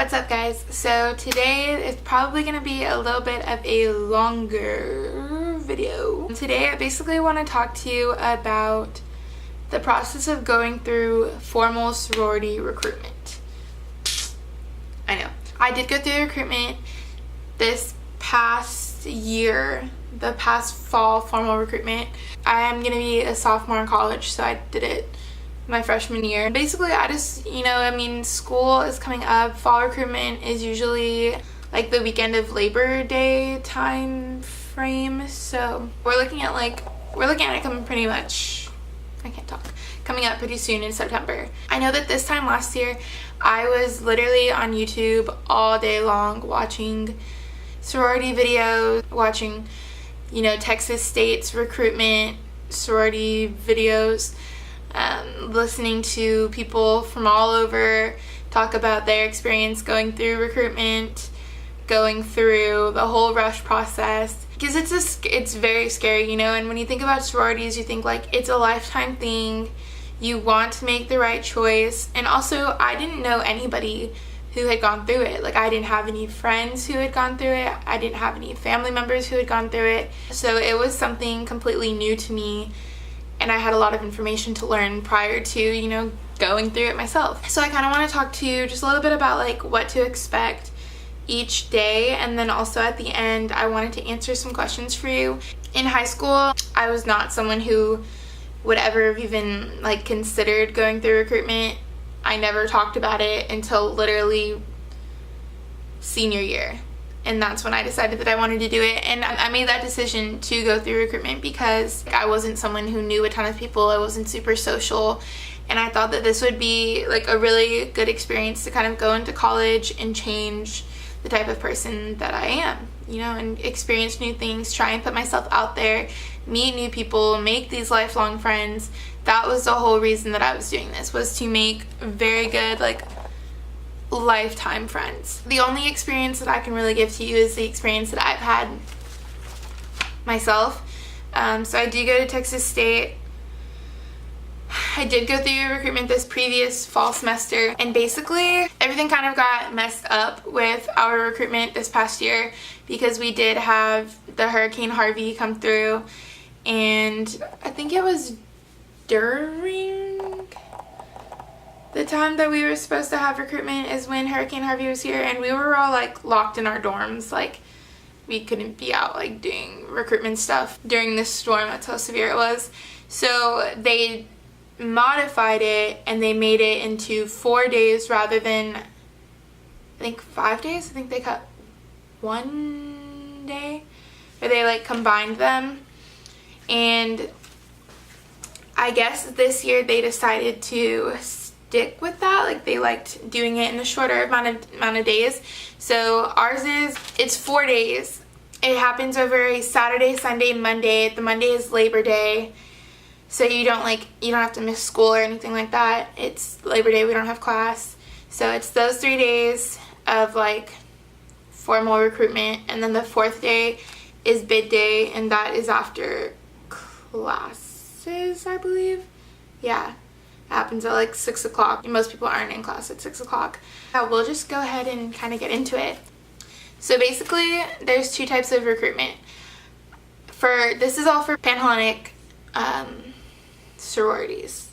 What's up, guys? So today is probably going to be a little bit of a longer video. Today I basically want to talk to you about the process of going through formal sorority recruitment. I know. I did go through recruitment this past year, the past fall formal recruitment. I am going to be a sophomore in college, so I did it my freshman year. Basically, I just, school is coming up. Fall recruitment is usually like the weekend of Labor Day time frame. So we're looking at it coming up pretty soon in September. I know that this time last year, I was literally on YouTube all day long watching sorority videos, watching, Texas State's recruitment sorority videos, listening to people from all over talk about their experience going through recruitment, going through the whole rush process, because it's very scary, and when you think about sororities, you think like it's a lifetime thing. You want to make the right choice. And also, I didn't know anybody who had gone through it. Like, I didn't have any friends who had gone through it. I didn't have any family members who had gone through it. So it was something completely new to me, and I had a lot of information to learn prior to, going through it myself. So I kind of want to talk to you just a little bit about like what to expect each day, and then also at the end I wanted to answer some questions for you. In high school, I was not someone who would ever have even like considered going through recruitment. I never talked about it until literally senior year. And that's when I decided that I wanted to do it. And I made that decision to go through recruitment because I wasn't someone who knew a ton of people. I wasn't super social. And I thought that this would be like a really good experience to kind of go into college and change the type of person that I am, and experience new things, try and put myself out there, meet new people, make these lifelong friends. That was the whole reason that I was doing this, was to make very good, like, lifetime friends. The only experience that I can really give to you is the experience that I've had myself. So I do go to Texas State. I did go through recruitment this previous fall semester, and basically everything kind of got messed up with our recruitment this past year because we did have the Hurricane Harvey come through, and I think it was during the time that we were supposed to have recruitment is when Hurricane Harvey was here, and we were all like locked in our dorms. Like, we couldn't be out like doing recruitment stuff during this storm. That's how severe it was. So they modified it and they made it into 4 days rather than, I think, 5 days. I think they cut 1 day, or they like combined them. And I guess this year they decided to stick with that. Like, they liked doing it in a shorter amount of days. So ours it's 4 days. It happens over a Saturday, Sunday, Monday. The Monday is Labor Day. So you don't have to miss school or anything like that. It's Labor Day, we don't have class. So it's those 3 days of like formal recruitment, and then the fourth day is bid day, and that is after classes, I believe. Yeah, it happens at like 6 o'clock. Most people aren't in class at 6 o'clock. We'll just go ahead and kind of get into it. So basically, there's two types of recruitment. This is all for Panhellenic sororities,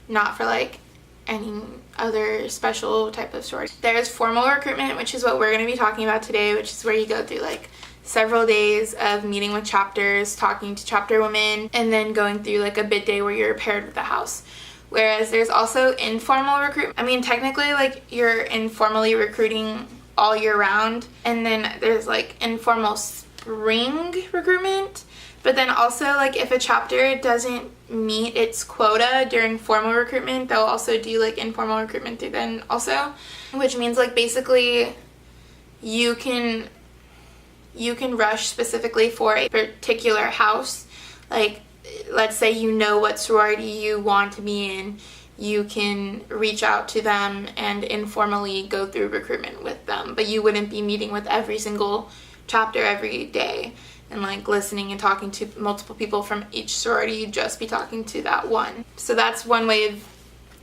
not for like any other special type of sorority. There's formal recruitment, which is what we're going to be talking about today, which is where you go through like several days of meeting with chapters, talking to chapter women, and then going through like a bid day where you're paired with the house. Whereas there's also informal recruitment. I mean, technically, like, you're informally recruiting all year round, and then there's like informal spring recruitment. But then also, like, if a chapter doesn't meet its quota during formal recruitment, they'll also do like informal recruitment through then also, which means like basically you can rush specifically for a particular house. Like, let's say you know what sorority you want to be in, you can reach out to them and informally go through recruitment with them, but you wouldn't be meeting with every single chapter every day and like listening and talking to multiple people from each sorority. You'd just be talking to that one. So that's one way of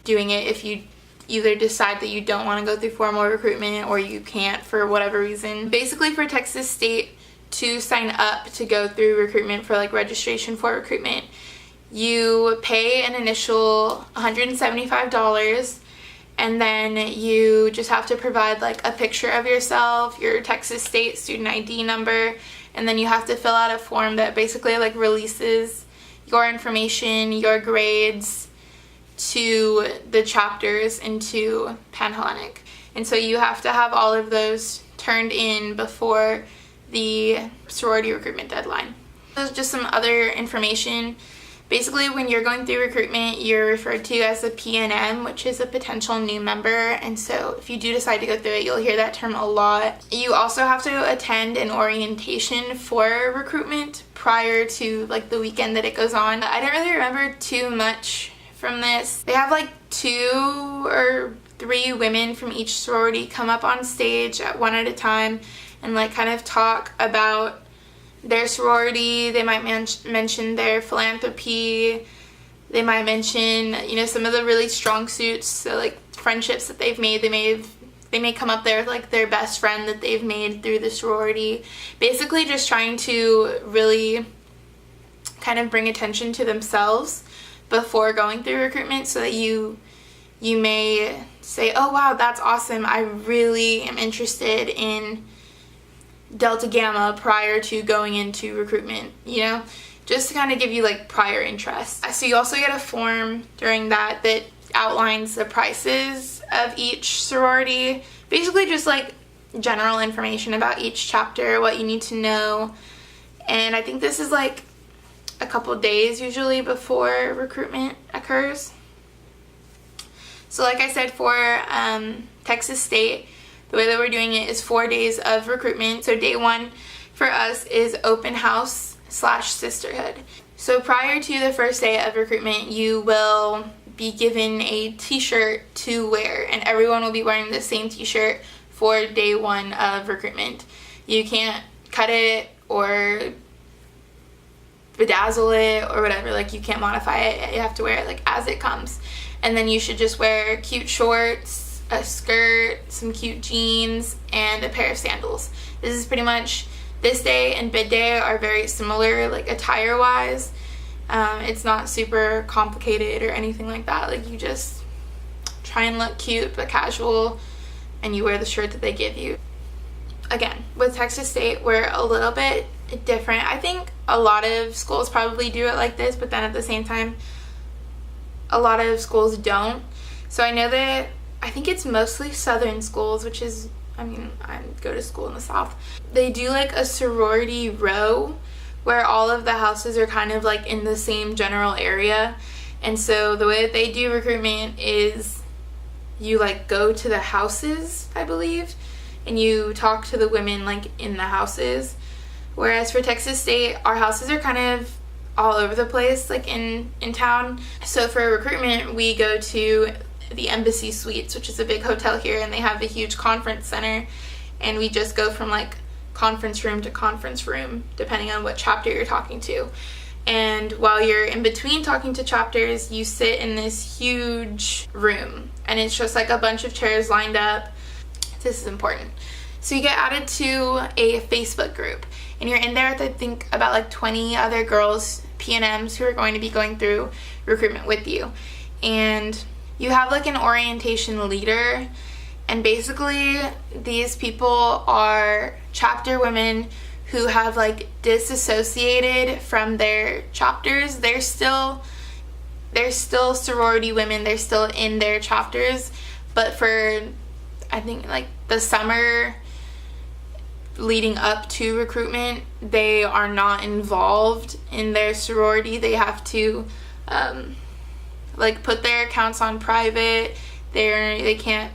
doing it if you either decide that you don't want to go through formal recruitment or you can't for whatever reason. Basically, for Texas State to sign up to go through recruitment for like registration for recruitment, you pay an initial $175, and then you just have to provide like a picture of yourself, your Texas State student ID number, and then you have to fill out a form that basically like releases your information, your grades to the chapters into Pan-Hellenic. And so you have to have all of those turned in before the sorority recruitment deadline. There's just some other information. Basically, when you're going through recruitment, you're referred to as a PNM, which is a potential new member. And so if you do decide to go through it, you'll hear that term a lot. You also have to attend an orientation for recruitment prior to like the weekend that it goes on. I don't really remember too much from this. They have like 2 or 3 women from each sorority come up on stage one at a time and like kind of talk about their sorority. They might mention their philanthropy. They might mention, you know, some of the really strong suits, so like friendships that they've made. They may come up there with like their best friend that they've made through the sorority. Basically just trying to really kind of bring attention to themselves before going through recruitment, so that you may say, oh wow, that's awesome, I really am interested in Delta Gamma prior to going into recruitment, you know, just to kind of give you like prior interest. So you also get a form during that outlines the prices of each sorority, basically just like general information about each chapter, what you need to know. And I think this is like a couple days usually before recruitment occurs. So like I said, for Texas State, the way that we're doing it is 4 days of recruitment. So day 1 for us is open house / sisterhood. So prior to the first day of recruitment, you will be given a t-shirt to wear, and everyone will be wearing the same t-shirt for day 1 of recruitment. You can't cut it or bedazzle it or whatever, like you can't modify it. You have to wear it like as it comes. And then you should just wear cute shorts, a skirt, some cute jeans, and a pair of sandals. This is pretty much, this day and bid day are very similar, like attire wise. It's not super complicated or anything like that. Like you just try and look cute but casual, and you wear the shirt that they give you. Again, with Texas State, we're a little bit different. I think a lot of schools probably do it like this, but then at the same time, a lot of schools don't. So I know that, I think it's mostly southern schools, which is, I mean, I go to school in the South. They do like a sorority row where all of the houses are kind of like in the same general area. And so the way that they do recruitment is you like go to the houses, I believe, and you talk to the women like in the houses. Whereas for Texas State, our houses are kind of all over the place, like in town. So for recruitment, we go to the Embassy Suites, which is a big hotel here, and they have a huge conference center, and we just go from like conference room to conference room depending on what chapter you're talking to. And while you're in between talking to chapters, you sit in this huge room, and it's just like a bunch of chairs lined up. This is important. So you get added to a Facebook group, and you're in there with, I think, about like 20 other girls, PNMs, who are going to be going through recruitment with you. And you have like an orientation leader, and basically these people are chapter women who have like disassociated from their chapters. They're still sorority women, they're still in their chapters, but for, I think, like the summer leading up to recruitment, they are not involved in their sorority. They have to like put their accounts on private. They can't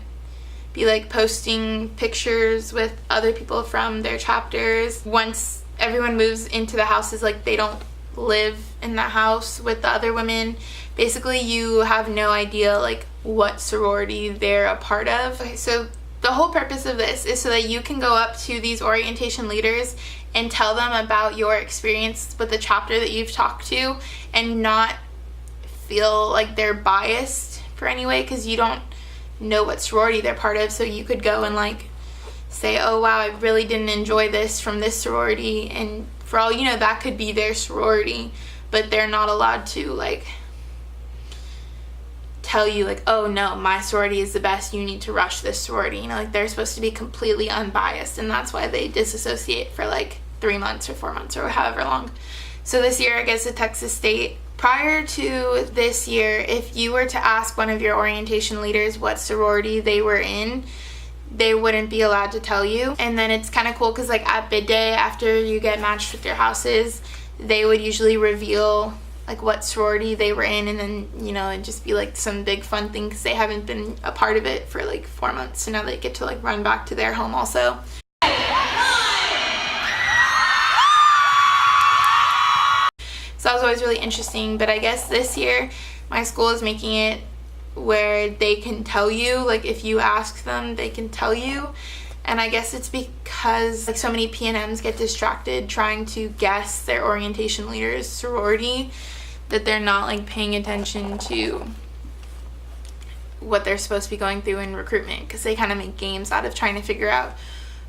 be like posting pictures with other people from their chapters. Once everyone moves into the houses, like they don't live in the house with the other women. Basically, you have no idea like what sorority they're a part of. Okay, so the whole purpose of this is so that you can go up to these orientation leaders and tell them about your experience with the chapter that you've talked to, and not feel like they're biased for any way, because you don't know what sorority they're part of, so you could go and like say, oh wow, I really didn't enjoy this from this sorority, and for all you know that could be their sorority, but they're not allowed to like tell you like, oh no, my sorority is the best, you need to rush this sorority. You know, like they're supposed to be completely unbiased, and that's why they disassociate for like 3 months or 4 months or however long. So this year, I guess at Texas State, prior to this year, if you were to ask one of your orientation leaders what sorority they were in, they wouldn't be allowed to tell you. And then it's kind of cool because like at bid day, after you get matched with your houses, they would usually reveal like what sorority they were in, and then, you know, it'd just be like some big fun thing because they haven't been a part of it for like 4 months, so now they get to like run back to their home also. So that was always really interesting, but I guess this year my school is making it where they can tell you, like if you ask them, they can tell you. And I guess it's because like so many PNMs get distracted trying to guess their orientation leader's sorority that they're not like paying attention to what they're supposed to be going through in recruitment, because they kind of make games out of trying to figure out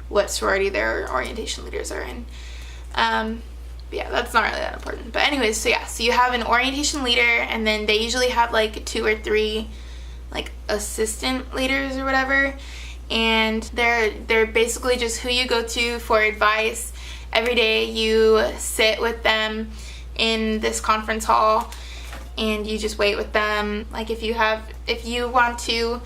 what sorority their orientation leaders are in. But yeah, that's not really that important. But anyways, so yeah, so you have an orientation leader, and then they usually have like 2 or 3 like assistant leaders or whatever, and they're basically just who you go to for advice. Every day you sit with them in this conference hall and you just wait with them. Like if you want to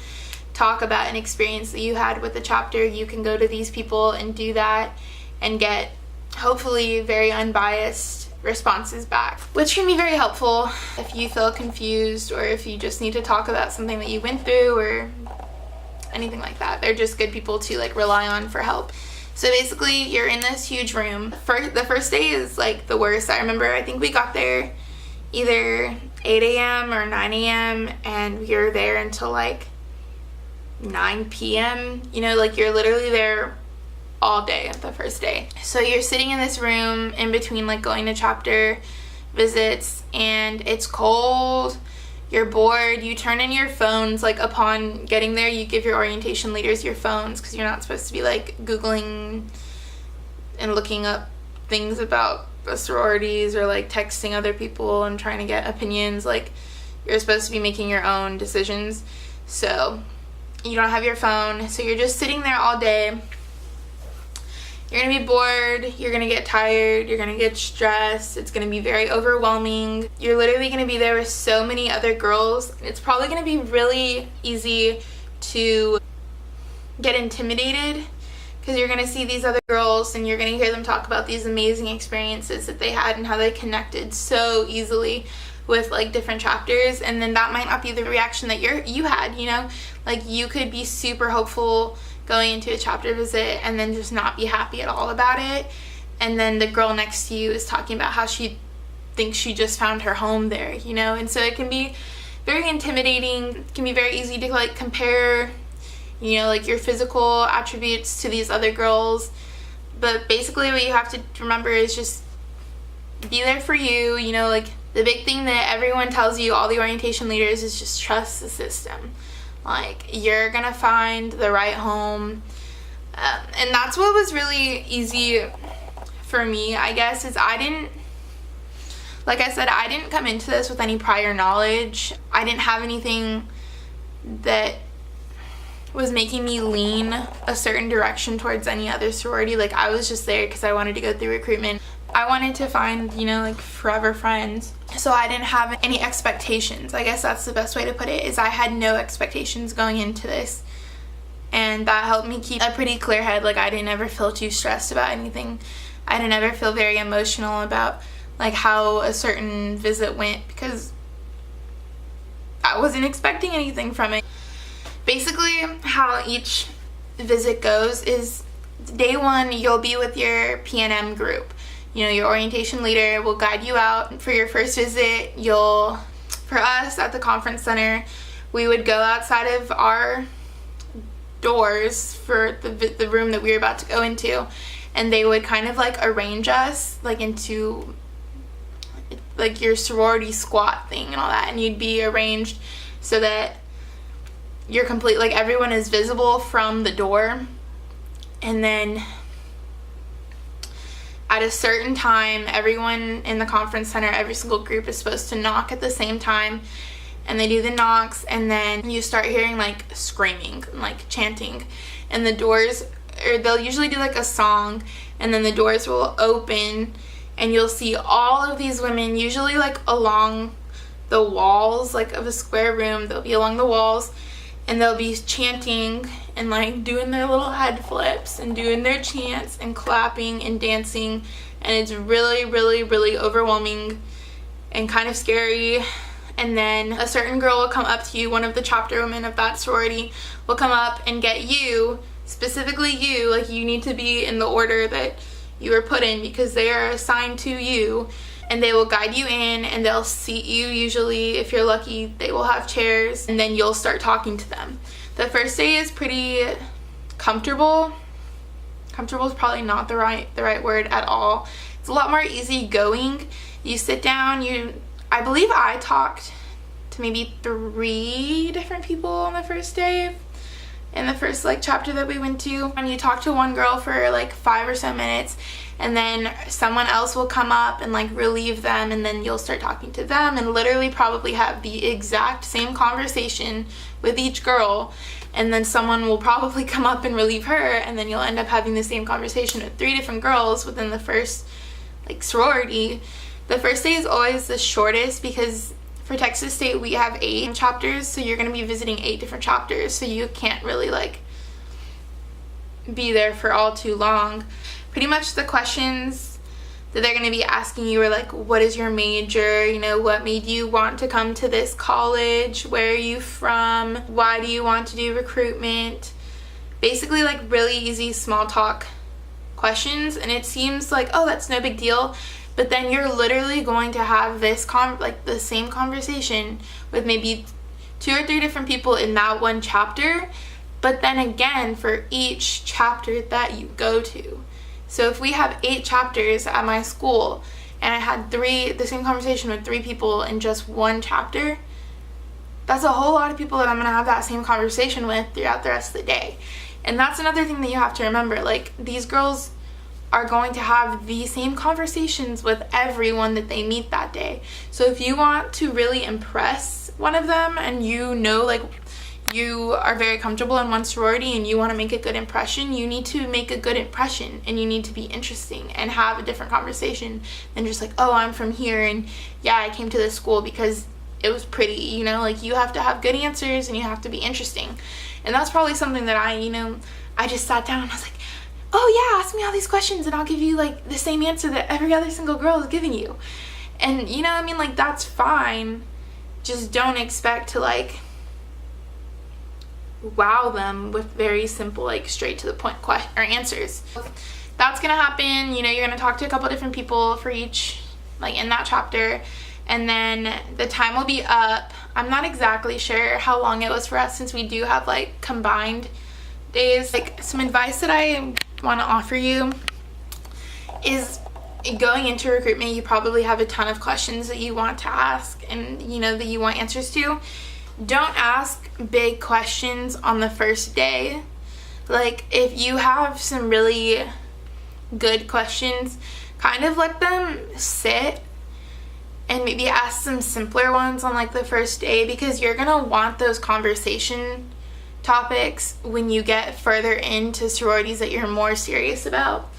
talk about an experience that you had with the chapter, you can go to these people and do that and get hopefully very unbiased responses back, which can be very helpful if you feel confused or if you just need to talk about something that you went through or anything like that. They're just good people to like rely on for help. So basically you're in this huge room. The first day is like the worst. I remember, I think we got there either 8 a.m. or 9 a.m. and we were there until like 9 p.m. You know, like you're literally there all day the first day. So you're sitting in this room in between like going to chapter visits, and it's cold, you're bored, you turn in your phones. Like upon getting there, you give your orientation leaders your phones because you're not supposed to be like Googling and looking up things about the sororities or like texting other people and trying to get opinions. Like you're supposed to be making your own decisions. So you don't have your phone, so you're just sitting there all day. You're gonna be bored, you're gonna get tired, you're gonna get stressed, it's gonna be very overwhelming. You're literally gonna be there with so many other girls. It's probably gonna be really easy to get intimidated because you're gonna see these other girls and you're gonna hear them talk about these amazing experiences that they had and how they connected so easily with like different chapters, and then that might not be the reaction that you had, you know? Like you could be super hopeful going into a chapter visit and then just not be happy at all about it, and then the girl next to you is talking about how she thinks she just found her home there, you know? And so it can be very intimidating. It can be very easy to like compare, you know, like your physical attributes to these other girls. But basically what you have to remember is just be there for you, you know? Like the big thing that everyone tells you, all the orientation leaders, is just trust the system. Like you're gonna find the right home, and that's what was really easy for me, I guess, is I didn't come into this with any prior knowledge. I didn't have anything that was making me lean a certain direction towards any other sorority. Like I was just there because I wanted to go through recruitment. I wanted to find, you know, like forever friends. So I didn't have any expectations. I guess that's the best way to put it, is I had no expectations going into this. And that helped me keep a pretty clear head. Like I didn't ever feel too stressed about anything. I didn't ever feel very emotional about like how a certain visit went because I wasn't expecting anything from it. Basically how each visit goes is day 1 you'll be with your PNM group. You know, your orientation leader will guide you out for your first visit. For us at the conference center, we would go outside of our doors for the room that we were about to go into, and they would kind of like arrange us like into like your sorority squat thing and all that, and you'd be arranged so that you're complete, like everyone is visible from the door, and then at a certain time, everyone in the conference center, every single group is supposed to knock at the same time, and they do the knocks, and then you start hearing like screaming and like chanting, and the doors, or they'll usually do like a song, and then the doors will open, and you'll see all of these women, usually like along the walls, like of a square room, they'll be along the walls, and they'll be chanting and like doing their little head flips and doing their chants and clapping and dancing, and it's really, really, really overwhelming and kind of scary. And then a certain girl will come up to you, one of the chapter women of that sorority will come up and get you, specifically you, like you need to be in the order that you were put in because they are assigned to you, and they will guide you in, and they'll seat you. Usually, if you're lucky, they will have chairs, and then you'll start talking to them. The first day is pretty comfortable. Comfortable is probably not the right word at all. It's a lot more easygoing. You sit down, I believe I talked to maybe 3 different people on the first day in the first like chapter that we went to, and you talk to one girl for like 5 or so minutes, and then someone else will come up and like relieve them, and then you'll start talking to them and literally probably have the exact same conversation with each girl, and then someone will probably come up and relieve her, and then you'll end up having the same conversation with 3 different girls within the first like sorority. The first day is always the shortest because for Texas State we have 8 chapters, so you're going to be visiting 8 different chapters, so you can't really like be there for all too long. Pretty much the questions that they're going to be asking you are like, what is your major? You know, what made you want to come to this college? Where are you from? Why do you want to do recruitment? Basically like really easy small talk questions, and it seems like, oh, that's no big deal. But then you're literally going to have this like the same conversation with maybe 2 or 3 different people in that one chapter, but then again for each chapter that you go to. So if we have 8 chapters at my school and I had the same conversation with 3 people in just one chapter, that's a whole lot of people that I'm going to have that same conversation with throughout the rest of the day. And that's another thing that you have to remember. Like, these girls are going to have the same conversations with everyone that they meet that day. So if you want to really impress one of them, and you know like you are very comfortable in one sorority and you want to make a good impression, you need to make a good impression, and you need to be interesting and have a different conversation than just like, oh, I'm from here and yeah, I came to this school because it was pretty, you know. Like, you have to have good answers and you have to be interesting. And that's probably something that I just sat down and I was like, oh yeah, ask me all these questions and I'll give you like the same answer that every other single girl is giving you. And you know what I mean, like, that's fine. Just don't expect to like wow them with very simple, like, straight to the point answers. That's gonna happen. You know, you're gonna talk to a couple different people for each, like, in that chapter, and then the time will be up. I'm not exactly sure how long it was for us, since we do have like combined days. Like, some advice that I want to offer you is, going into recruitment, you probably have a ton of questions that you want to ask and, you know, that you want answers to. Don't ask big questions on the first day. Like, if you have some really good questions, kind of let them sit and maybe ask some simpler ones on like the first day, because you're gonna want those conversation topics when you get further into sororities that you're more serious about.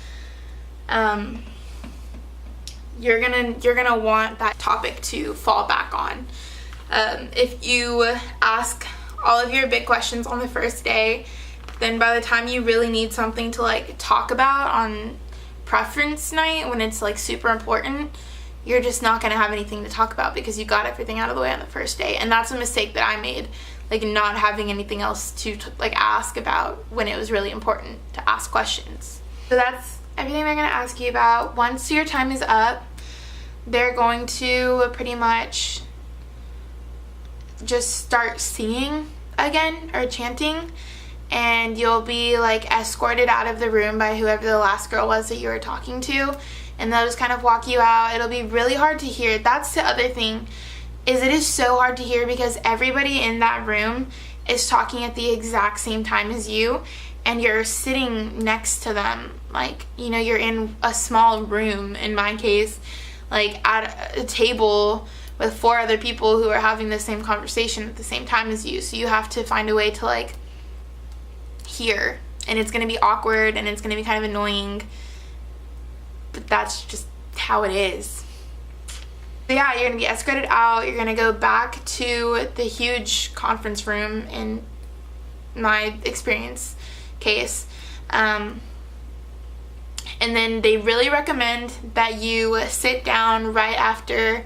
You're gonna want that topic to fall back on. If you ask all of your big questions on the first day, then by the time you really need something to like talk about on preference night, when it's like super important, you're just not gonna have anything to talk about because you got everything out of the way on the first day. And that's a mistake that I made, like not having anything else to like ask about when it was really important to ask questions. So that's everything they're gonna ask you about. Once your time is up, they're going to pretty much just start singing again or chanting, and you'll be like escorted out of the room by whoever the last girl was that you were talking to, and they'll just kind of walk you out. It'll be really hard to hear. That's the other thing, is it is so hard to hear because everybody in that room is talking at the exact same time as you, and you're sitting next to them, like, you know, you're in a small room, in my case, like at a table with 4 other people who are having the same conversation at the same time as you. So you have to find a way to like hear, and it's going to be awkward and it's going to be kind of annoying, but that's just how it is. So yeah, you're going to be escorted out. You're going to go back to the huge conference room in my experience case. And then they really recommend that you sit down right after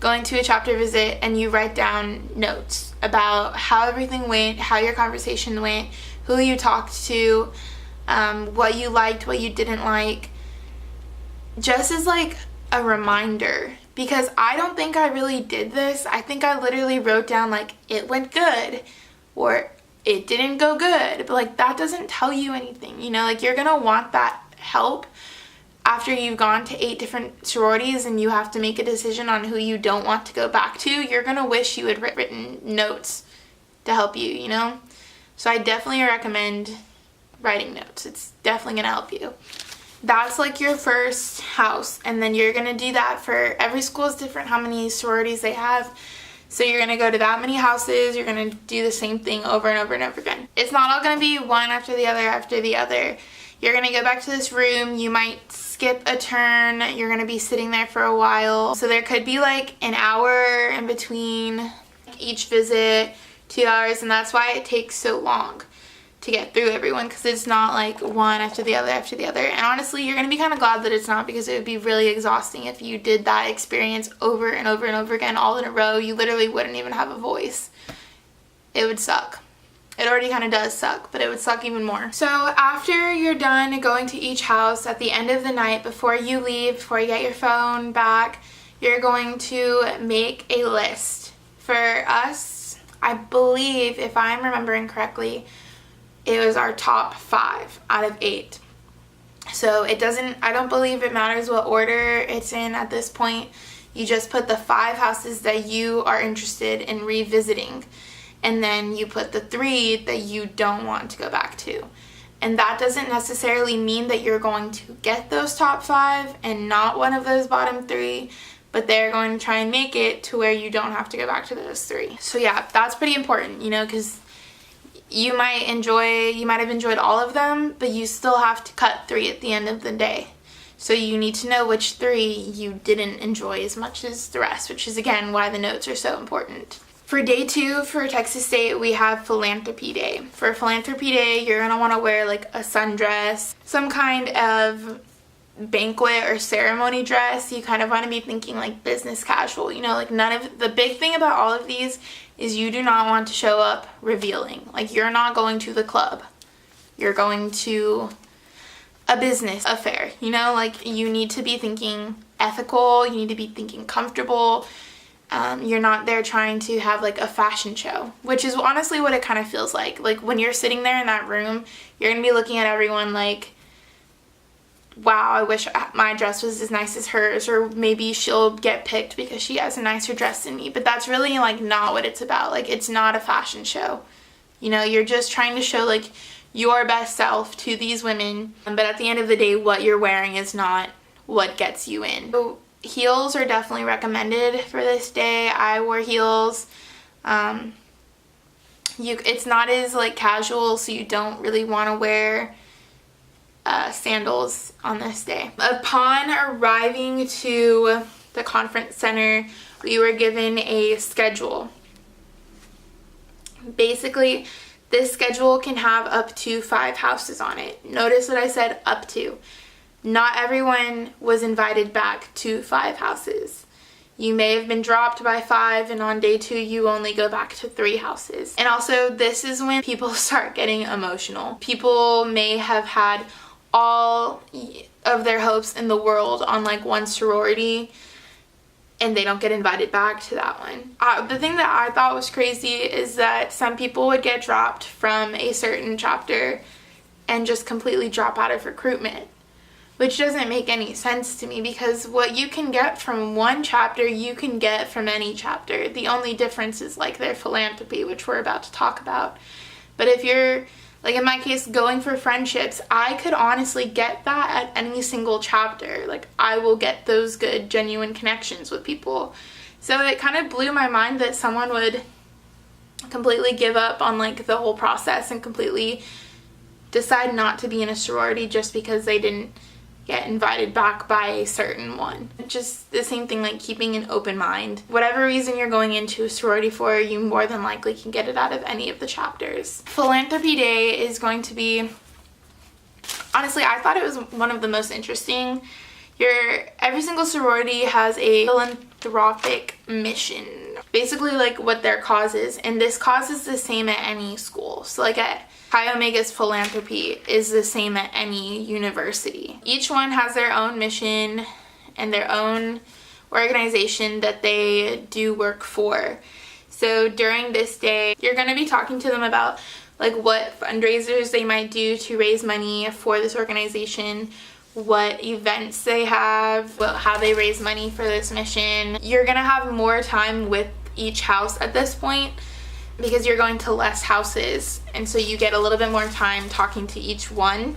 going to a chapter visit and you write down notes about how everything went, how your conversation went, who you talked to, what you liked, what you didn't like, just as like a reminder. Because I don't think I really did this. I think I literally wrote down like, it went good, or it didn't go good. But like, that doesn't tell you anything, you know? Like, you're gonna want that help after you've gone to 8 different sororities and you have to make a decision on who you don't want to go back to. You're gonna wish you had written notes to help you, you know? So I definitely recommend writing notes. It's definitely gonna help you. That's like your first house, and then you're gonna do that for every school is different how many sororities they have. So you're gonna go to that many houses. You're gonna do the same thing over and over and over again. It's not all gonna be one after the other after the other. You're gonna go back to this room. You might skip a turn. You're gonna be sitting there for a while. So there could be like an hour in between each visit, 2 hours, and that's why it takes so long to get through everyone, because it's not like one after the other after the other. And honestly, you're gonna be kind of glad that it's not, because it would be really exhausting if you did that experience over and over and over again all in a row. You literally wouldn't even have a voice. It would suck. It already kind of does suck, but it would suck even more. So after you're done going to each house, at the end of the night, before you leave, before you get your phone back, you're going to make a list. For us, I believe, if I'm remembering correctly, it was our top 5 out of 8. So I don't believe it matters what order it's in at this point. You just put the 5 houses that you are interested in revisiting, and then you put the 3 that you don't want to go back to. And that doesn't necessarily mean that you're going to get those top 5 and not one of those bottom 3, but they're going to try and make it to where you don't have to go back to those 3. So yeah, that's pretty important, you know, because you might have enjoyed all of them, but you still have to cut 3 at the end of the day. So you need to know which 3 you didn't enjoy as much as the rest, which is again why the notes are so important. For day 2 for Texas State, we have Philanthropy Day. For Philanthropy Day, you're gonna want to wear like a sundress, some kind of banquet or ceremony dress. You kind of want to be thinking like business casual, you know, like the big thing about all of these is you do not want to show up revealing. Like, you're not going to the club. You're going to a business affair, you know? Like, you need to be thinking ethical. You need to be thinking comfortable. You're not there trying to have like a fashion show, which is honestly what it kind of feels like. Like, when you're sitting there in that room, you're going to be looking at everyone like, wow, I wish my dress was as nice as hers, or maybe she'll get picked because she has a nicer dress than me. But that's really like not what it's about. Like, it's not a fashion show. You know, you're just trying to show like your best self to these women. But at the end of the day, what you're wearing is not what gets you in. So heels are definitely recommended for this day. I wore heels. It's not as like casual, so you don't really want to wear sandals on this day. Upon arriving to the conference center, we were given a schedule. Basically, this schedule can have up to 5 houses on it. Notice that I said up to. Not everyone was invited back to 5 houses. You may have been dropped by 5, and on day 2 you only go back to 3 houses. And also, this is when people start getting emotional. People may have had all of their hopes in the world on like one sorority, and they don't get invited back to that one. The thing that I thought was crazy is that some people would get dropped from a certain chapter and just completely drop out of recruitment. which doesn't make any sense to me, because what you can get from one chapter, you can get from any chapter. The only difference is like their philanthropy, which we're about to talk about. But if you're, like in my case, going for friendships, I could honestly get that at any single chapter. Like, I will get those good, genuine connections with people. So it kind of blew my mind that someone would completely give up on like the whole process and completely decide not to be in a sorority just because they didn't get invited back by a certain one. Just the same thing, like keeping an open mind. Whatever reason you're going into a sorority for, you more than likely can get it out of any of the chapters. Philanthropy Day is going to be, honestly, I thought it was one of the most interesting. Every single sorority has a philanthropic mission. Basically like what their cause is, and this cause is the same at any school. So like at Chi Omega's philanthropy is the same at any university. Each one has their own mission and their own organization that they do work for. So during this day, you're going to be talking to them about like what fundraisers they might do to raise money for this organization, what events they have, how they raise money for this mission. You're going to have more time with each house at this point because you're going to less houses, and so you get a little bit more time talking to each one.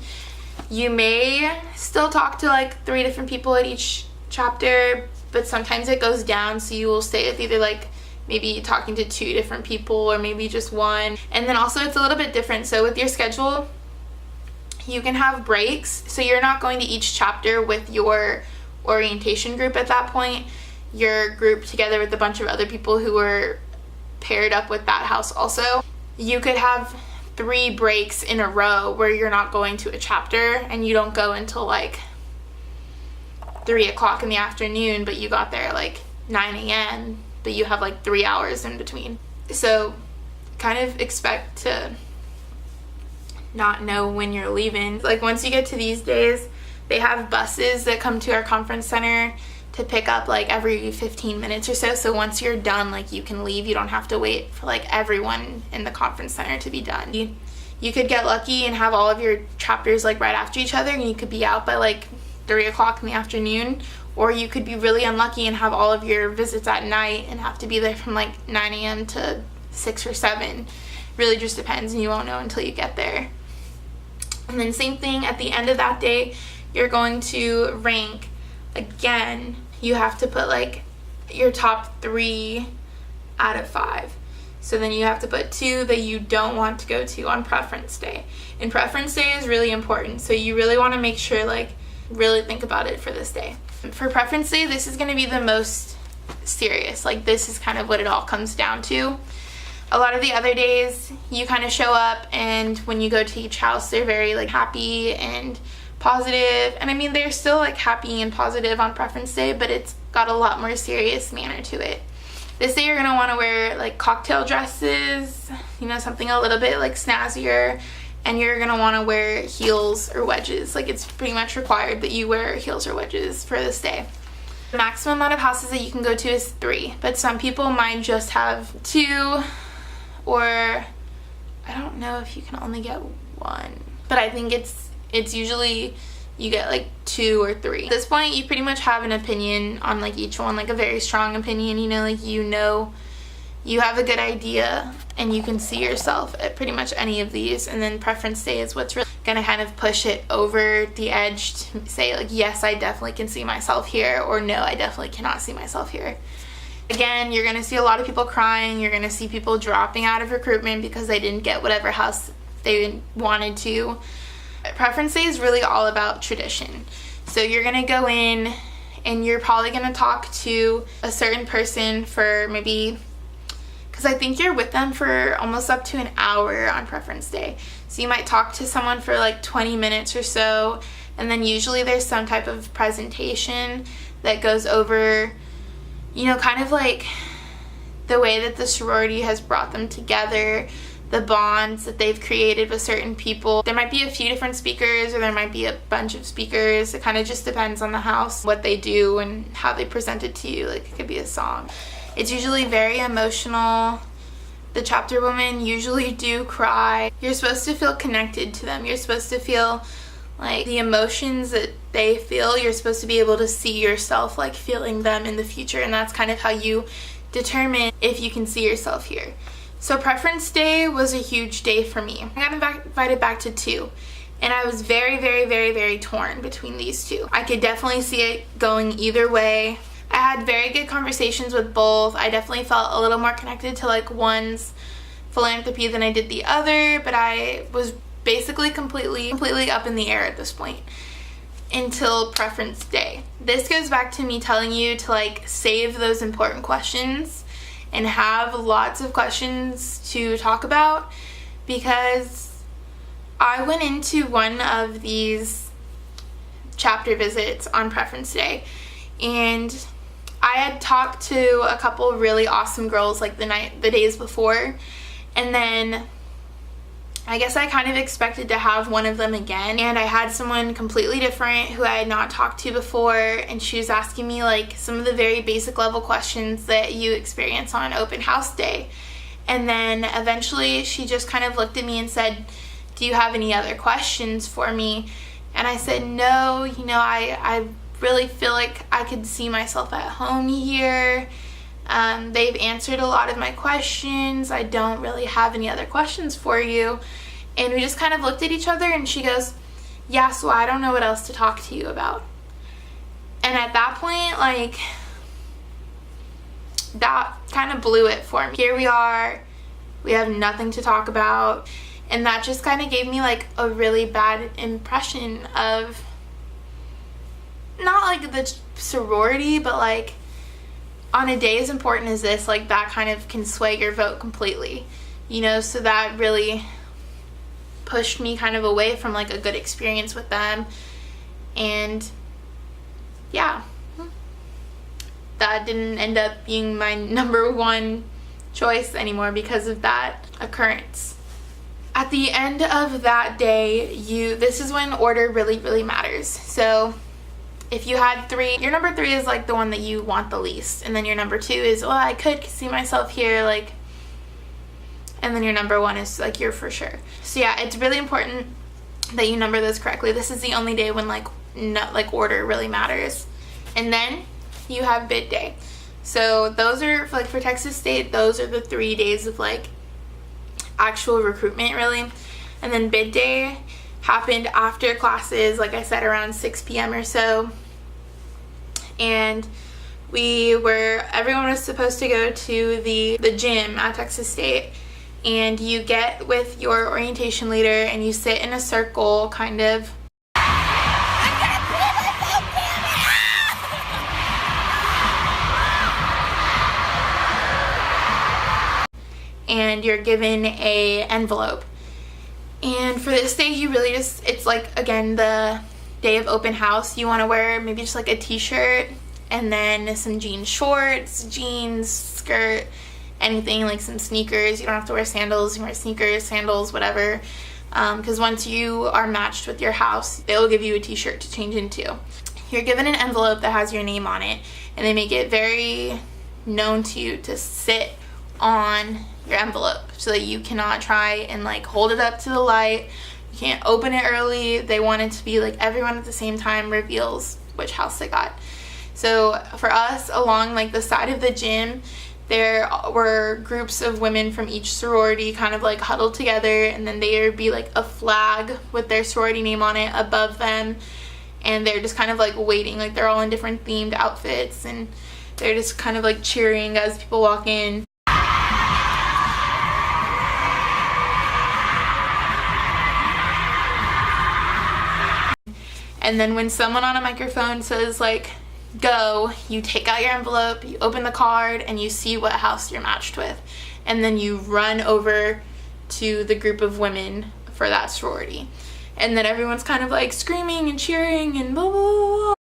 You may still talk to like 3 different people at each chapter, but sometimes it goes down, so you will stay with either like maybe talking to 2 different people or maybe just 1. And then also it's a little bit different, so with your schedule you can have breaks, so you're not going to each chapter with your orientation group at that point. You're grouped together with a bunch of other people who are paired up with that house also. You could have 3 breaks in a row where you're not going to a chapter, and you don't go until like 3 o'clock in the afternoon, but you got there like 9 a.m., but you have like 3 hours in between. So kind of expect to not know when you're leaving. Like once you get to these days, they have buses that come to our conference center to pick up like every 15 minutes or so. So once you're done, like you can leave. You don't have to wait for like everyone in the conference center to be done. You could get lucky and have all of your chapters like right after each other, and you could be out by like 3 o'clock in the afternoon, or you could be really unlucky and have all of your visits at night and have to be there from like 9 a.m. to 6 or 7. Really just depends, and you won't know until you get there. And then same thing at the end of that day, you're going to rank again. You have to put like your top 3 out of 5. So then you have to put 2 that you don't want to go to on preference day. And preference day is really important, so you really want to make sure, like, really think about it for this day. For preference day, this is going to be the most serious. Like, this is kind of what it all comes down to. A lot of the other days, you kind of show up, and when you go to each house, they're very like happy and positive. And I mean, they're still like happy and positive on preference day, but it's got a lot more serious manner to it. This day you're going to want to wear like cocktail dresses, you know, something a little bit like snazzier, and you're going to want to wear heels or wedges. Like, it's pretty much required that you wear heels or wedges for this day. The maximum amount of houses that you can go to is 3, but some people might just have 2, or I don't know if you can only get 1, but I think it's usually you get like 2 or 3. At this point, you pretty much have an opinion on like each one, like a very strong opinion, you know, you have a good idea and you can see yourself at pretty much any of these. And then preference day is what's really gonna kind of push it over the edge to say like, yes, I definitely can see myself here, or no, I definitely cannot see myself here. Again, you're gonna see a lot of people crying. You're gonna see people dropping out of recruitment because they didn't get whatever house they wanted to. Preference day is really all about tradition. So you're gonna go in and you're probably gonna talk to a certain person for maybe, because I think you're with them for almost up to an hour on preference day. So you might talk to someone for like 20 minutes or so, and then usually there's some type of presentation that goes over, you know, kind of like the way that the sorority has brought them together, the bonds that they've created with certain people. There might be a few different speakers, or there might be a bunch of speakers. It kind of just depends on the house, what they do and how they present it to you. Like, it could be a song. It's usually very emotional. The chapter women usually do cry. You're supposed to feel connected to them. You're supposed to feel Like, the emotions that they feel, you're supposed to be able to see yourself like feeling them in the future, and that's kind of how you determine if you can see yourself here. So preference day was a huge day for me. I got invited back to 2, and I was very torn between these 2. I could definitely see it going either way. I had very good conversations with both. I definitely felt a little more connected to like one's philanthropy than I did the other, but I was basically completely up in the air at this point until preference day. This goes back to me telling you to like save those important questions and have lots of questions to talk about, because I went into one of these chapter visits on preference day, and I had talked to a couple really awesome girls like the days before, and then I guess I kind of expected to have one of them again, and I had someone completely different who I had not talked to before, and she was asking me like some of the very basic level questions that you experience on open house day. And then eventually she just kind of looked at me and said, "Do you have any other questions for me?" And I said, "No, you know, I really feel like I could see myself at home here. They've answered a lot of my questions. I don't really have any other questions for you." And we just kind of looked at each other, and she goes, "Yeah, so I don't know what else to talk to you about." And at that point, like, that kind of blew it for me. Here we are, we have nothing to talk about, and that just kind of gave me like a really bad impression of not like the sorority, but like on a day as important as this, like that kind of can sway your vote completely, you know. So that really pushed me kind of away from like a good experience with them. And yeah, that didn't end up being my number one choice anymore because of that occurrence. At the end of that day, this is when order really matters. So if you had 3, your number 3 is like the one that you want the least, and then your number 2 is, well, I could see myself here, like, and then your number 1 is like, you're for sure. So yeah, it's really important that you number those correctly. This is the only day when like order really matters. And then you have bid day. So those are like, for Texas State, those are the 3 days of like actual recruitment really. And then bid day happened after classes, like I said, around 6 p.m. or so. And everyone was supposed to go to the gym at Texas State, and you get with your orientation leader and you sit in a circle kind of. And you're given a envelope. And for this day, you really just, it's like, again, the day of open house, you want to wear maybe just like a t-shirt and then some jean shorts, jeans, skirt, anything, like some sneakers. You don't have to wear sandals. You can wear sneakers, sandals, whatever. Because once you are matched with your house, they'll give you a t-shirt to change into. You're given an envelope that has your name on it, and they make it very known to you to sit on your envelope so that you cannot try and like hold it up to the light. You can't open it early. They want it to be like everyone at the same time reveals which house they got. So for us, along like the side of the gym, there were groups of women from each sorority kind of like huddled together, and then there would be like a flag with their sorority name on it above them, and they're just kind of like waiting, like they're all in different themed outfits, and they're just kind of like cheering as people walk in. And then when someone on a microphone says like, go, you take out your envelope, you open the card, and you see what house you're matched with. And then you run over to the group of women for that sorority. And then everyone's kind of like screaming and cheering and blah, blah, blah.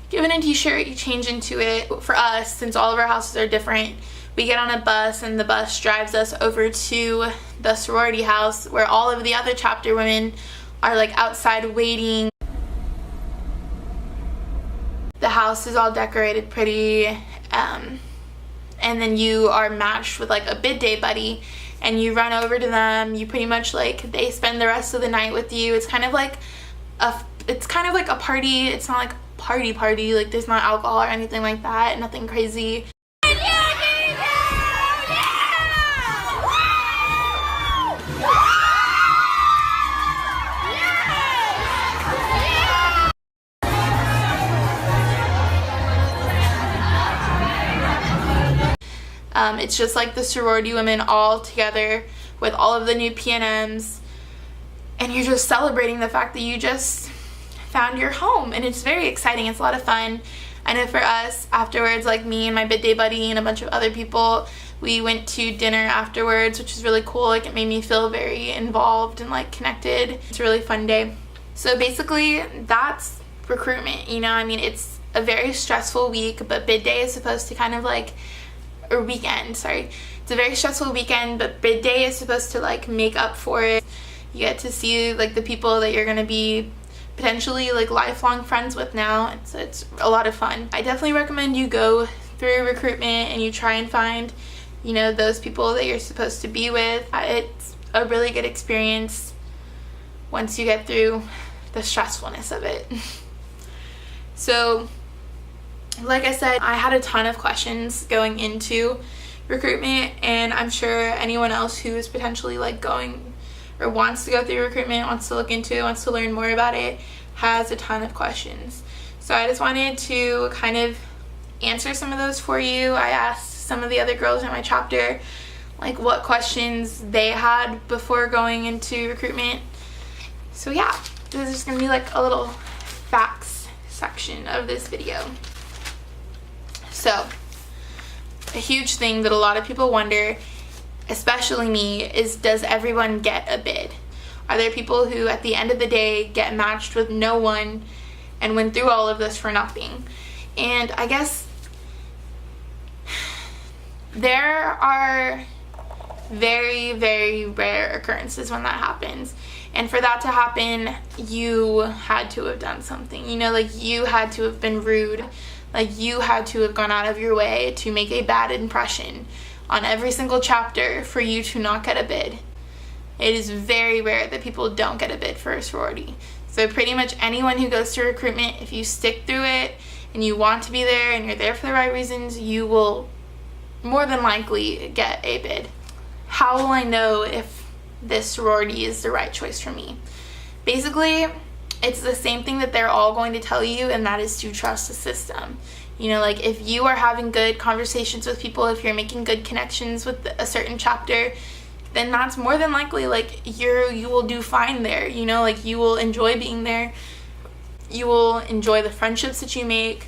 Given a t-shirt, you change into it. For us, since all of our houses are different, we get on a bus, and the bus drives us over to the sorority house where all of the other chapter women are like outside waiting. The house is all decorated pretty, and then you are matched with like a bid day buddy, and you run over to them. You pretty much like, they spend the rest of the night with you. It's kind of like a party. It's not like party, like there's not alcohol or anything like that, nothing crazy. It's just like the sorority women all together with all of the new PNMs, and you're just celebrating the fact that you just found your home, and it's very exciting. It's a lot of fun. I know for us, afterwards, like me and my bid day buddy and a bunch of other people, we went to dinner afterwards, which is really cool. Like, it made me feel very involved and like connected. It's a really fun day. So basically, that's recruitment, you know. I mean, it's a very stressful week, but bid day is supposed to kind of like, or weekend, sorry. It's a very stressful weekend, but bid day is supposed to like make up for it. You get to see like the people that you're gonna be potentially like lifelong friends with now. It's a lot of fun. I definitely recommend you go through recruitment and you try and find, you know, those people that you're supposed to be with. It's a really good experience once you get through the stressfulness of it. So like I said, I had a ton of questions going into recruitment, and I'm sure anyone else who is potentially like going or wants to go through recruitment, wants to look into it, wants to learn more about it, has a ton of questions. So I just wanted to kind of answer some of those for you. I asked some of the other girls in my chapter like what questions they had before going into recruitment. So yeah, this is just gonna be like a little facts section of this video. So, a huge thing that a lot of people wonder, especially me, is does everyone get a bid? Are there people who at the end of the day get matched with no one and went through all of this for nothing? And I guess there are very, very rare occurrences when that happens. And for that to happen, you had to have done something. You know, like you had to have been rude. Like you had to have gone out of your way to make a bad impression on every single chapter for you to not get a bid. It is very rare that people don't get a bid for a sorority. So pretty much anyone who goes to recruitment, if you stick through it and you want to be there and you're there for the right reasons, you will more than likely get a bid. How will I know if this sorority is the right choice for me? Basically, it's the same thing that they're all going to tell you, and that is to trust the system. You know, like if you are having good conversations with people, if you're making good connections with a certain chapter, then that's more than likely like you will do fine there. You know, like you will enjoy being there. You will enjoy the friendships that you make.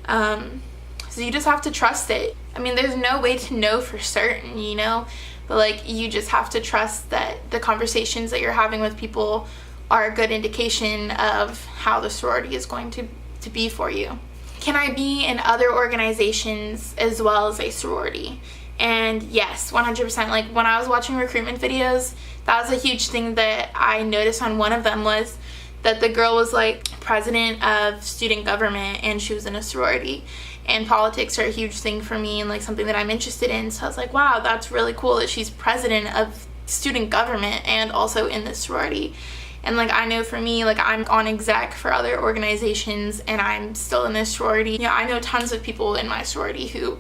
So you just have to trust it. I mean, there's no way to know for certain, you know, but like you just have to trust that the conversations that you're having with people are a good indication of how the sorority is going to be for you. Can I be in other organizations as well as a sorority? And yes, 100%. Like when I was watching recruitment videos, that was a huge thing that I noticed on one of them, was that the girl was like president of student government and she was in a sorority. And politics are a huge thing for me and like something that I'm interested in. So I was like, wow, that's really cool that she's president of student government and also in this sorority. And like I know for me, like I'm on exec for other organizations and I'm still in this sorority. You know, I know tons of people in my sorority who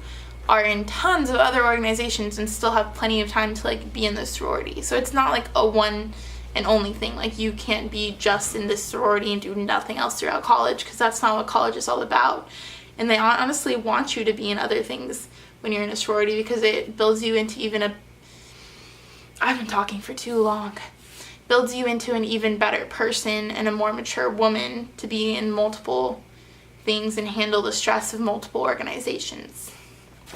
are in tons of other organizations and still have plenty of time to like be in this sorority. So it's not like a one and only thing. Like you can't be just in this sorority and do nothing else throughout college, because that's not what college is all about. And they honestly want you to be in other things when you're in a sorority, because it builds you into even a... I've been talking for too long. Builds you into an even better person and a more mature woman to be in multiple things and handle the stress of multiple organizations.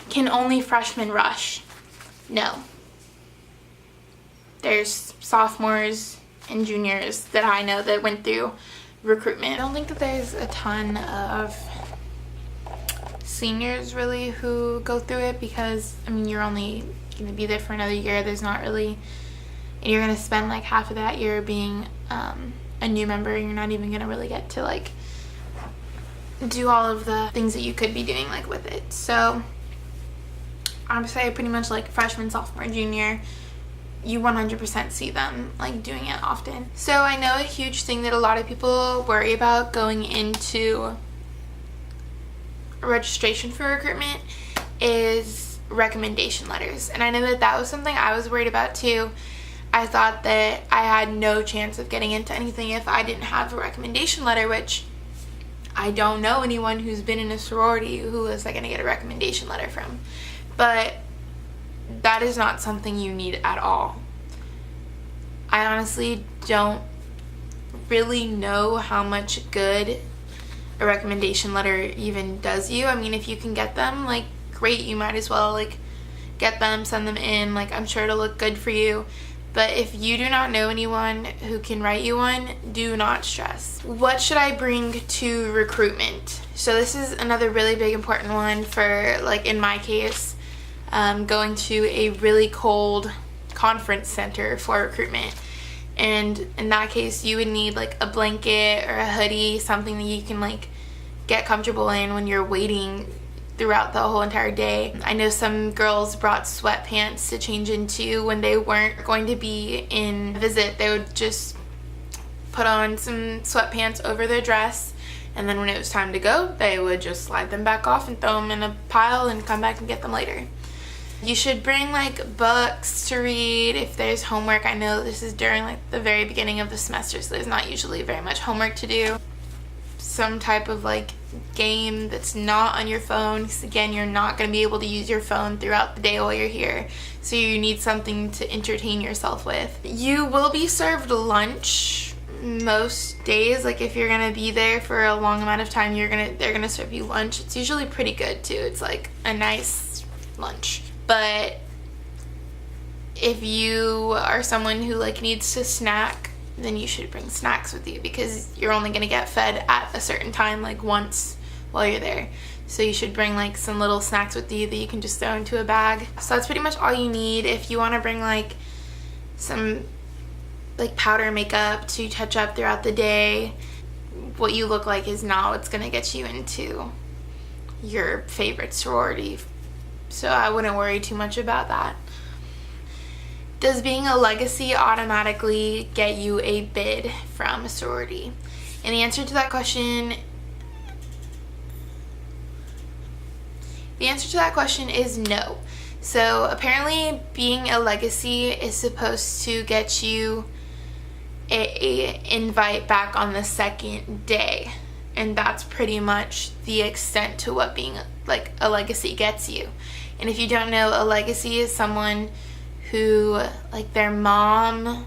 Can only freshmen rush? No. There's sophomores and juniors that I know that went through recruitment. I don't think that there's a ton of seniors really who go through it, because I mean you're only going to be there for another year. There's not really... And you're going to spend like half of that year being a new member. You're not even going to really get to like do all of the things that you could be doing like with it. So I would say pretty much like freshman, sophomore, junior, you 100% see them like doing it often. So I know a huge thing that a lot of people worry about going into registration for recruitment is recommendation letters. And I know that that was something I was worried about too. I thought that I had no chance of getting into anything if I didn't have a recommendation letter, which I don't know anyone who's been in a sorority who is like going to get a recommendation letter from. But that is not something you need at all. I honestly don't really know how much good a recommendation letter even does you. I mean, if you can get them, like, great, you might as well like get them, send them in, like, I'm sure it'll look good for you. But if you do not know anyone who can write you one, do not stress. What should I bring to recruitment? So this is another really big important one for, like, in my case, going to a really cold conference center for recruitment. And in that case, you would need like a blanket or a hoodie, something that you can like get comfortable in when you're waiting throughout the whole entire day. I know some girls brought sweatpants to change into when they weren't going to be in a visit. They would just put on some sweatpants over their dress, and then when it was time to go, they would just slide them back off and throw them in a pile and come back and get them later. You should bring like books to read if there's homework. I know this is during like the very beginning of the semester, so there's not usually very much homework to do. Some type of like game that's not on your phone, because again, you're not going to be able to use your phone throughout the day while you're here, so you need something to entertain yourself with. You will be served lunch most days. Like if you're going to be there for a long amount of time, they're going to serve you lunch. It's usually pretty good too. It's like a nice lunch. But if you are someone who like needs to snack, then you should bring snacks with you, because you're only going to get fed at a certain time, like once while you're there. So you should bring like some little snacks with you that you can just throw into a bag. So that's pretty much all you need. If you want to bring like some like powder makeup to touch up throughout the day, what you look like is not what's going to get you into your favorite sorority. So I wouldn't worry too much about that. Does being a legacy automatically get you a bid from a sorority? And the answer to that question is no. So apparently being a legacy is supposed to get you a invite back on the second day. And that's pretty much the extent to what being like a legacy gets you. And if you don't know, a legacy is someone who like their mom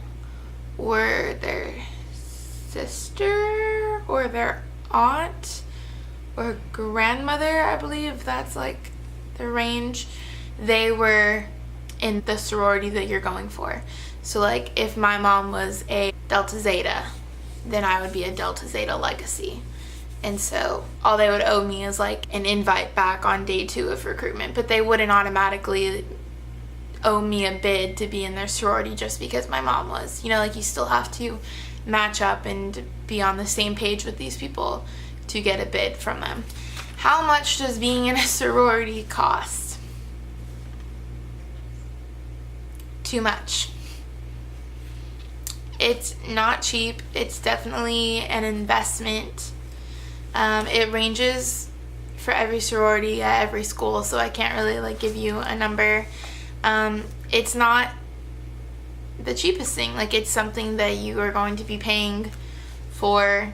or their sister or their aunt or grandmother, I believe that's like the range, they were in the sorority that you're going for. So like if my mom was a Delta Zeta, then I would be a Delta Zeta legacy. And so all they would owe me is like an invite back on day 2 of recruitment, but they wouldn't automatically owe me a bid to be in their sorority just because my mom was. You know, like you still have to match up and be on the same page with these people to get a bid from them. How much does being in a sorority cost? Too much. It's not cheap. It's definitely an investment. It ranges for every sorority at every school, so I can't really like give you a number. It's not the cheapest thing. Like it's something that you are going to be paying for,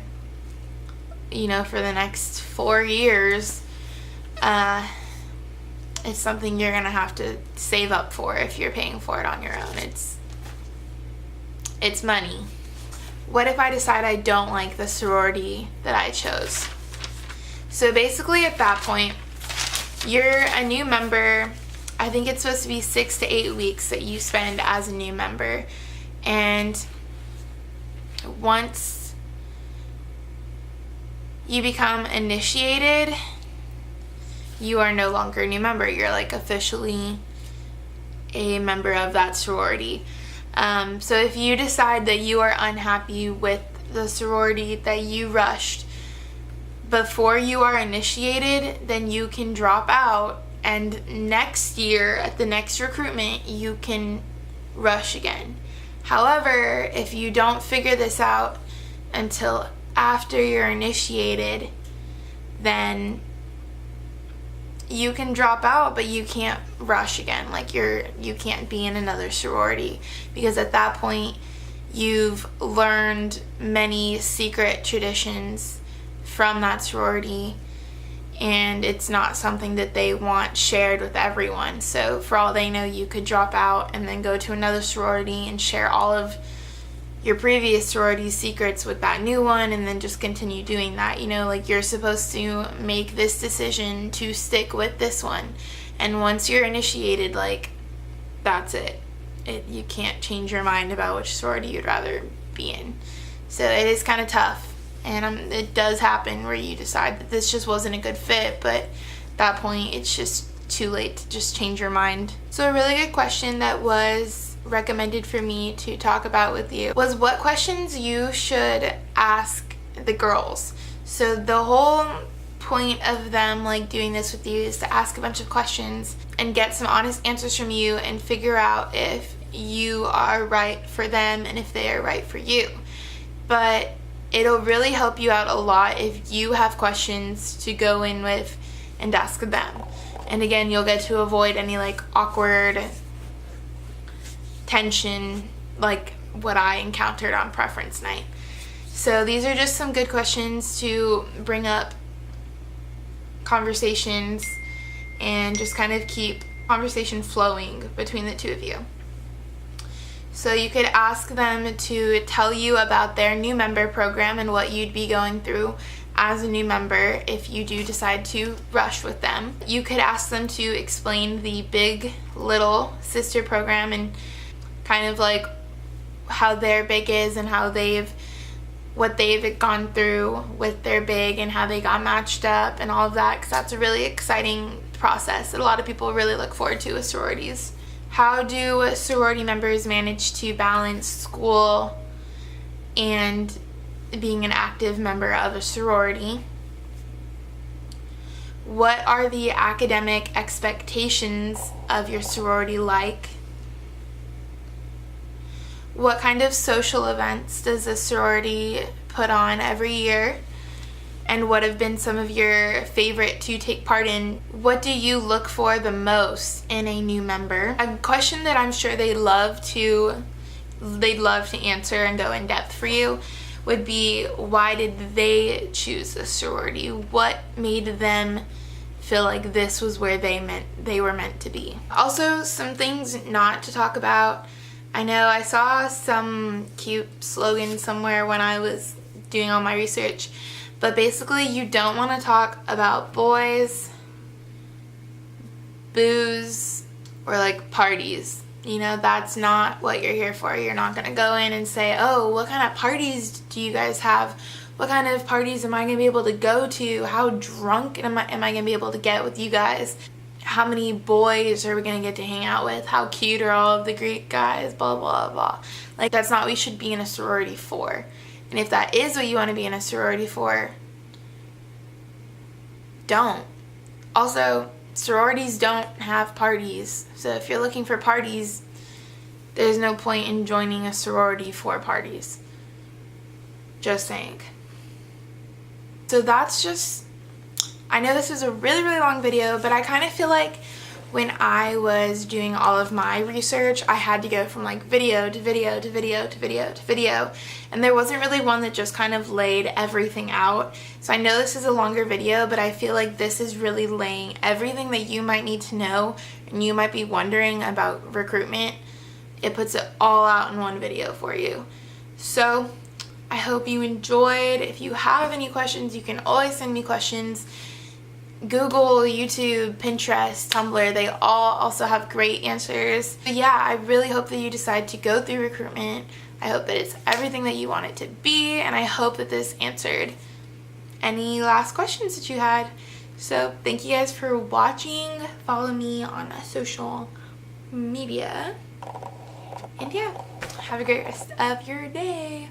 you know, for the next 4 years. It's something you're gonna have to save up for if you're paying for it on your own. It's money. What if I decide I don't like the sorority that I chose? So basically at that point, you're a new member. I think it's supposed to be 6 to 8 weeks that you spend as a new member. And once you become initiated, you are no longer a new member. You're like officially a member of that sorority. So if you decide that you are unhappy with the sorority that you rushed, before you are initiated, then you can drop out, and next year at the next recruitment you can rush again. However, if you don't figure this out until after you're initiated, then you can drop out, but you can't rush again. Like you can't be in another sorority, because at that point you've learned many secret traditions from that sorority, and it's not something that they want shared with everyone. So for all they know, you could drop out and then go to another sorority and share all of your previous sorority's secrets with that new one, and then just continue doing that. You know, like, you're supposed to make this decision to stick with this one, and once you're initiated, like, that's it. You can't change your mind about which sorority you'd rather be in. So it is kind of tough, and it does happen where you decide that this just wasn't a good fit, but at that point it's just too late to just change your mind. So a really good question that was recommended for me to talk about with you was what questions you should ask the girls. So the whole point of them like doing this with you is to ask a bunch of questions and get some honest answers from you and figure out if you are right for them and if they are right for you. But it'll really help you out a lot if you have questions to go in with and ask them. And again, you'll get to avoid any like awkward tension like what I encountered on preference night. So these are just some good questions to bring up conversations and just kind of keep conversation flowing between the two of you. So you could ask them to tell you about their new member program and what you'd be going through as a new member if you do decide to rush with them. You could ask them to explain the Big Little Sister program and kind of like how their big is and what they've gone through with their big and how they got matched up and all of that, because that's a really exciting process that a lot of people really look forward to with sororities. How do sorority members manage to balance school and being an active member of a sorority? What are the academic expectations of your sorority like? What kind of social events does a sorority put on every year? And what have been some of your favorite to take part in? What do you look for the most in a new member? A question that I'm sure they'd love to answer and go in depth for you would be, why did they choose a sorority? What made them feel like this was where they were meant to be? Also, some things not to talk about. I know I saw some cute slogan somewhere when I was doing all my research, but basically you don't want to talk about boys, booze, or like parties. You know, that's not what you're here for. You're not going to go in and say, oh, what kind of parties do you guys have? What kind of parties am I going to be able to go to? How drunk am I going to be able to get with you guys? How many boys are we going to get to hang out with? How cute are all of the Greek guys? Blah, blah, blah. Like, that's not what you should be in a sorority for. And if that is what you want to be in a sorority for, don't. Also, sororities don't have parties. So if you're looking for parties, there's no point in joining a sorority for parties. Just saying. So that's just... I know this was a really, really long video, but I kind of feel like when I was doing all of my research, I had to go from like video to video to video to video to video, and there wasn't really one that just kind of laid everything out. So I know this is a longer video, but I feel like this is really laying everything that you might need to know and you might be wondering about recruitment. It puts it all out in one video for you. So I hope you enjoyed. If you have any questions, you can always send me questions. Google, YouTube, Pinterest, Tumblr, they all also have great answers. But yeah, I really hope that you decide to go through recruitment. I hope that it's everything that you want it to be, and I hope that this answered any last questions that you had. So thank you guys for watching. Follow me on social media. And yeah, have a great rest of your day.